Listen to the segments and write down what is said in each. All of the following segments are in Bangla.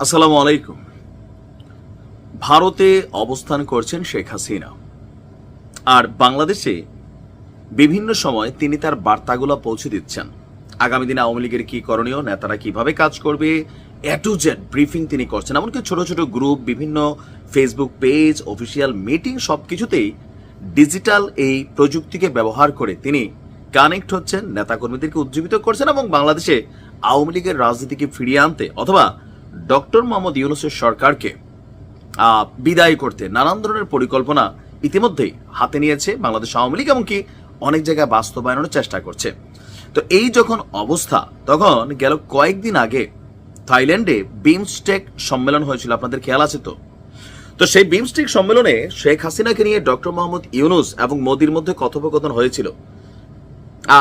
আসসালামু আলাইকুম। ভারতে অবস্থান করছেন শেখ হাসিনা, আর বাংলাদেশে বিভিন্ন সময় তিনি তার বার্তাগুলো পৌঁছে দিচ্ছেন। আগামী দিনে আওয়ামী লীগের কি করণীয়, নেতারা কিভাবে কাজ করবে, এ টু জেড ব্রিফিং তিনি করছেন। এমনকি ছোট ছোট গ্রুপ, বিভিন্ন ফেসবুক পেজ, অফিসিয়াল মিটিং, সবকিছুতেই ডিজিটাল এই প্রযুক্তিকে ব্যবহার করে তিনি কানেক্ট হচ্ছেন, নেতাকর্মীদেরকে উজ্জীবিত করছেন এবং বাংলাদেশে আওয়ামী লীগের রাজনীতিকে ফিরিয়ে আনতে অথবা ডক্টর মোহাম্মদ ইউনূসের সরকারকে বিদায় করতে নানান ধরনের পরিকল্পনা ইতিমধ্যেই হাতে নিয়েছে বাংলাদেশ আওয়ামী লীগ, এমনকি অনেক জায়গায় বাস্তবায়নের চেষ্টা করছে। তো এই যখন অবস্থা, তখন গেল কয়েকদিন আগে থাইল্যান্ডে বিমস্টেক সম্মেলন হয়েছিল, আপনাদের খেয়াল আছে তো? তো সেই বিমস্টেক সম্মেলনে শেখ হাসিনাকে নিয়ে ডক্টর মোহাম্মদ ইউনূস এবং মোদির মধ্যে কথোপকথন হয়েছিল।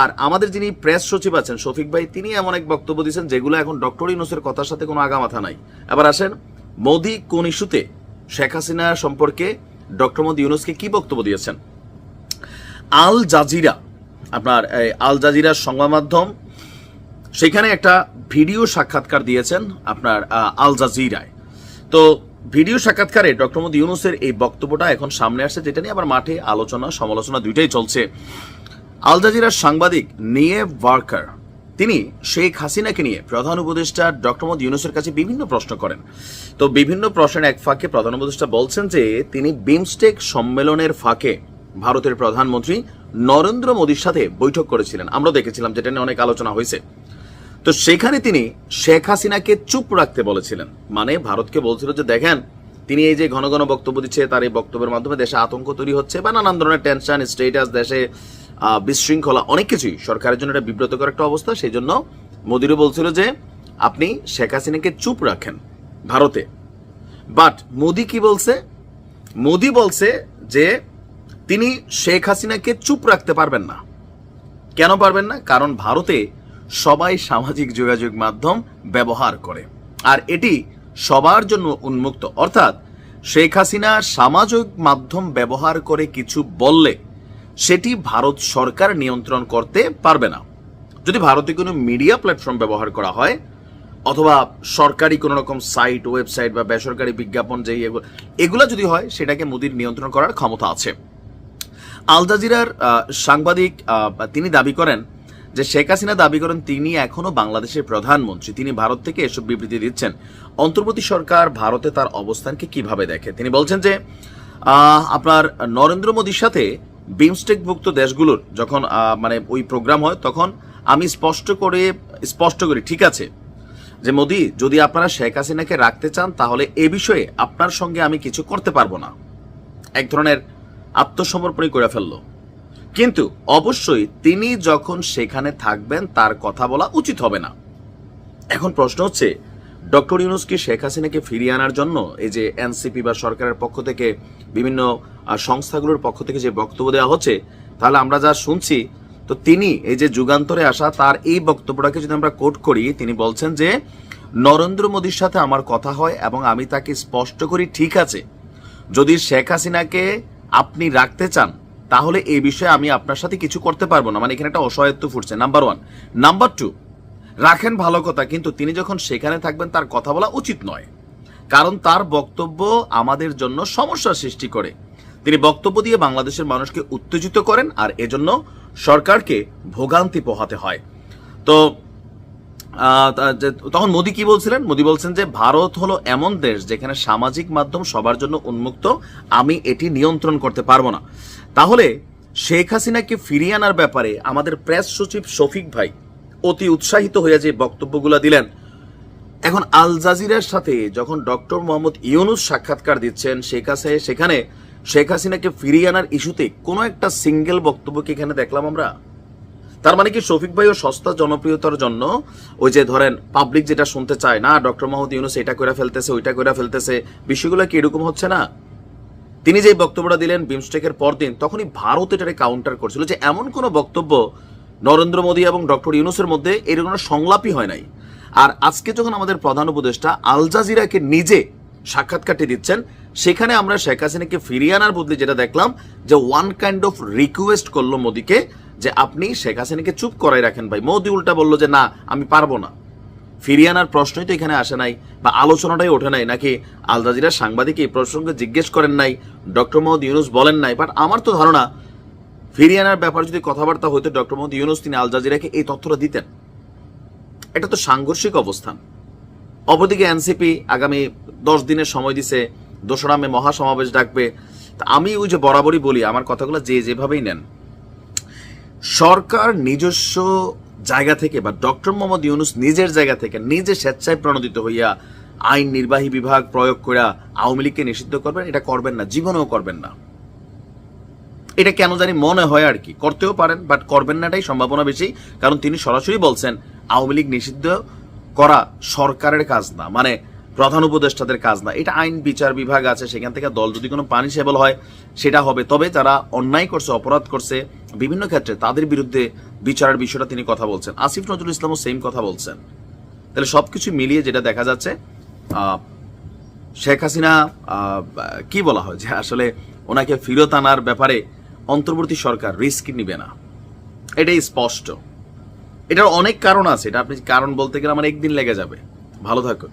আর আমাদের যিনি প্রেস সচিব আছেন শফিক ভাই, তিনি এমন এক বক্তব্য দিয়েছেন যেগুলো এখন ডক্টর ইউনূসের কথার সাথে কোনো আগামাথা নাই। এবার আসেন, মোদি কোন ইস্যুতে শেখ হাসিনা সম্পর্কে ডক্টর মোহাম্মদ ইউনূসকে কি বক্তব্য দিয়েছেন। আল জাজিরা, আপনার আল জাজিরার সংবাদ মাধ্যম, সেখানে একটা ভিডিও সাক্ষাৎকার দিয়েছেন আপনার আল জাজিরায়। তো ভিডিও সাক্ষাৎকারে ডক্টর মোহাম্মদ ইউনূসের এই বক্তব্যটা এখন সামনে আসছে, যেটা নিয়ে আবার মাঠে আলোচনা সমালোচনা দুইটাই চলছে। আল জাজিরার সাংবাদিক নিয়েভ ওয়ার্কার, তিনি শেখ হাসিনাকে নিয়ে প্রধান উপদেষ্টা ডক্টর মোহাম্মদ ইউনূসের কাছে বিভিন্ন প্রশ্ন করেন। তো বিভিন্ন প্রশ্নের এক ফাঁকে প্রধান উপদেষ্টা বলছেন যে তিনি বিমস্টেক সম্মেলনের ফাঁকে ভারতের প্রধানমন্ত্রী নরেন্দ্র মোদীর সাথে বৈঠক করেছিলেন। আমরা দেখেছিলাম, যেটা নিয়ে অনেক আলোচনা হয়েছে। তো সেখানে তিনি শেখ হাসিনাকে চুপ রাখতে বলেছিলেন, মানে ভারতকে বলছিল যে দেখেন, তিনি এই যে ঘন ঘন বক্তব্য দিচ্ছে, তার এই বক্তব্যের মাধ্যমে দেশে আতঙ্ক তৈরি হচ্ছে বা নানান ধরনের টেনশন, স্টেটাস, দেশে বিশৃঙ্খলা, অনেক কিছুই সরকারের জন্য একটা বিব্রতকর একটা অবস্থা। সেই জন্য মোদিরও বলছিল যে আপনি শেখ হাসিনাকে চুপ রাখেন ভারতে। বাট মোদি কি বলছে? মোদি বলছে যে তিনি শেখ হাসিনাকে চুপ রাখতে পারবেন না। কেন পারবেন না? কারণ ভারতে সবাই সামাজিক যোগাযোগ মাধ্যম ব্যবহার করে, আর এটি সবার জন্য উন্মুক্ত। অর্থাৎ শেখ হাসিনা সামাজিক মাধ্যম ব্যবহার করে কিছু বললে সেটি ভারত সরকার নিয়ন্ত্রণ করতে পারবে না। যদি ভারতে কোনো মিডিয়া প্ল্যাটফর্ম ব্যবহার করা হয় অথবা সরকারি কোনো রকম সাইট, ওয়েবসাইট বা বেসরকারি বিজ্ঞাপন, যে এগুলো যদি হয়, সেটাকে মোদির নিয়ন্ত্রণ করার ক্ষমতা আছে। আল জাজিরার সাংবাদিক তিনি দাবি করেন যে শেখ হাসিনা দাবি করেন তিনি এখনো বাংলাদেশের প্রধানমন্ত্রী, তিনি ভারত থেকে এসব বিবৃতি দিচ্ছেন। অন্তর্বর্তী সরকার ভারতে তার অবস্থানকে কিভাবে দেখে? তিনি বলছেন যে আপনার নরেন্দ্র মোদীর সাথে বিমস্টেকভুক্ত দেশগুলোর যখন মানে ওই প্রোগ্রাম হয়, তখন আমি স্পষ্ট করি ঠিক আছে যে মোদি, যদি আপনারা শেখ হাসিনাকে রাখতে চান তাহলে এ বিষয়ে আপনার সঙ্গে আমি কিছু করতে পারবো না। এক ধরনের আত্মসমর্পণই করে ফেললো। কিন্তু অবশ্যই তিনি যখন সেখানে থাকবেন তার কথা বলা উচিত হবে না। এখন প্রশ্ন হচ্ছে, ডক্টর ইউনূস কি শেখ হাসিনাকে ফিরিয়ে আনার জন্য এই যে এনসিপি বা সরকারের পক্ষ থেকে, বিভিন্ন সংস্থাগুলোর পক্ষ থেকে যে বক্তব্য দেওয়া হচ্ছে, তাহলে আমরা যা শুনছি, তো তিনি এই যে যুগান্তরে আসা তার এই বক্তব্যটাকে যদি আমরা কোট করি, তিনি বলছেন যে নরেন্দ্র মোদীর সাথে আমার কথা হয় এবং আমি তাকে স্পষ্ট করি ঠিক আছে, যদি শেখ হাসিনাকে আপনি রাখতে চান তাহলে এই বিষয়ে আমি আপনার সাথে কিছু করতে পারবো না। মানে এখানে একটা অসহায়ত্ব ফুটছে, নাম্বার ওয়ান। নাম্বার টু, রাখেন ভালো কথা, কিন্তু তিনি যখন সেখানে থাকবেন তার কথা বলা উচিত নয়, কারণ তার বক্তব্য আমাদের জন্য সমস্যার সৃষ্টি করে। তিনি বক্তব্য দিয়ে বাংলাদেশের মানুষকে উত্তেজিত করেন, আর এজন্য সরকারকে ভোগান্তি পোহাতে হয়। তো তখন মোদি কি বলছিলেন? মোদি বলছেন যে ভারত হলো এমন দেশ যেখানে সামাজিক মাধ্যম সবার জন্য উন্মুক্ত, আমি এটি নিয়ন্ত্রণ করতে পারবো না। তাহলে শেখ হাসিনাকে ফিরিয়ে আনার ব্যাপারে আমাদের প্রেস সচিব শফিক ভাই অতি উৎসাহিত হয়ে যে বক্তব্যগুলো দিলেন, এখন আল জাজিরার সাথে যখন ডক্টর মোহাম্মদ ইউনূস সাক্ষাৎকার দিচ্ছেন, সেখানে শেখ হাসিনাকে ফিরিয়ে আনার ইস্যুতে কোনো একটা সিঙ্গেল বক্তব্য কি এখানে দেখলাম আমরা? তার মানে কি শফিক ভাই ও সস্তা জনপ্রিয়তার জন্য ওই যে ধরেন পাবলিক যেটা শুনতে চায় না, ডক্টর মোহাম্মদ ইউনূস এটা করে ফেলতেছে, ওইটা করে ফেলতেছে, বিষয়গুলো কি এরকম হচ্ছে না? তিনি যে বক্তব্যটা দিলেন বিমস্টেকের পরদিন, তখনই ভারত এটাকে কাউন্টার করছিল যে এমন কোনো বক্তব্য নরেন্দ্র মোদী এবং ডক্টর ইউনূসের মধ্যে এরকম সংলাপই হয় নাই। আর আজকে যখন আমাদের প্রধান উপদেষ্টা আল জাজিরাকে নিজে সাক্ষাৎকারটি দিচ্ছেন, সেখানে আমরা শেখ হাসিনাকে ফিরিয়ে আনার বদলে যেটা দেখলাম যে ওয়ান কাইন্ড অফ রিকোয়েস্ট করলো মোদীকে যে আপনি শেখ হাসিনাকে চুপ করাই রাখেন ভাই। মোদী উল্টা বললো যে না, আমি পারবো না। ফিরিয়ে আনার প্রশ্নই তো এখানে আসে নাই, বা আলোচনাটাই ওঠে নাই, নাকি আল জাজিরার সাংবাদিক এই প্রসঙ্গে জিজ্ঞেস করেন নাই, ডক্টর মোহাম্মদ ইউনুস বলেন নাই। বাট আমার তো ধারণা ফিরিয়ে আনার ব্যাপারে যদি কথাবার্তা হইতো, ডক্টর মোহাম্মদ ইউনুস তিনি আল জাজিরাকে এই তথ্যটা দিতেন। এটা তো সাংঘর্ষিক অবস্থান। অপরদিকে এনসিপি আগামী 10 দিনের সময় দিছে, 2রা মে মহাসমাবেশ ডাকবে। আমি ওই যে বরাবরই বলি, আমার কথাগুলো যেভাবেই নেন, সরকার নিজস্ব জায়গা থেকে বা ডক্টর মোহাম্মদ ইউনুস নিজের জায়গা থেকে নিজে স্বেচ্ছায় প্রণোদিত হইয়া আইন নির্বাহী বিভাগ প্রয়োগ করে আওয়ামী লীগকে নিষিদ্ধ করবেন, এটা করবেন না, জীবনেও করবেন না। এটা কেন জানি মনে হয় আর কি, করতেও পারেন বাট করবেন না, এটাই সম্ভাবনা বেশি। কারণ তিনি সরাসরি বলছেন আওয়ামী লীগ নিষিদ্ধ করা সরকারের কাজ না, মানে প্রধান উপদেষ্টাদের কাজ না। এটা আইন বিচার বিভাগ আছে, সেখান থেকে দল যদি কোনো পানিশেবল হয় সেটা হবে। তবে যারা অন্যায় করছে, অপরাধ করছে বিভিন্ন ক্ষেত্রে, তাদের বিরুদ্ধে বিচারের বিষয়টা তিনি কথা বলছেন। আসিফ নজরুল ইসলামও সেম কথা বলছেন। তাহলে সবকিছু মিলিয়ে যেটা দেখা যাচ্ছে, শেখ হাসিনা কি বলা হয় যে আসলে ওনাকে ফেরত আনার ব্যাপারে অন্তর্বর্তী সরকার রিস্ক নিবে না, এটাই স্পষ্ট। এটার অনেক কারণ আছে, এটা আপনি কারণ বলতে গেলে আমার একদিন লেগে যাবে। ভালো থাকুন।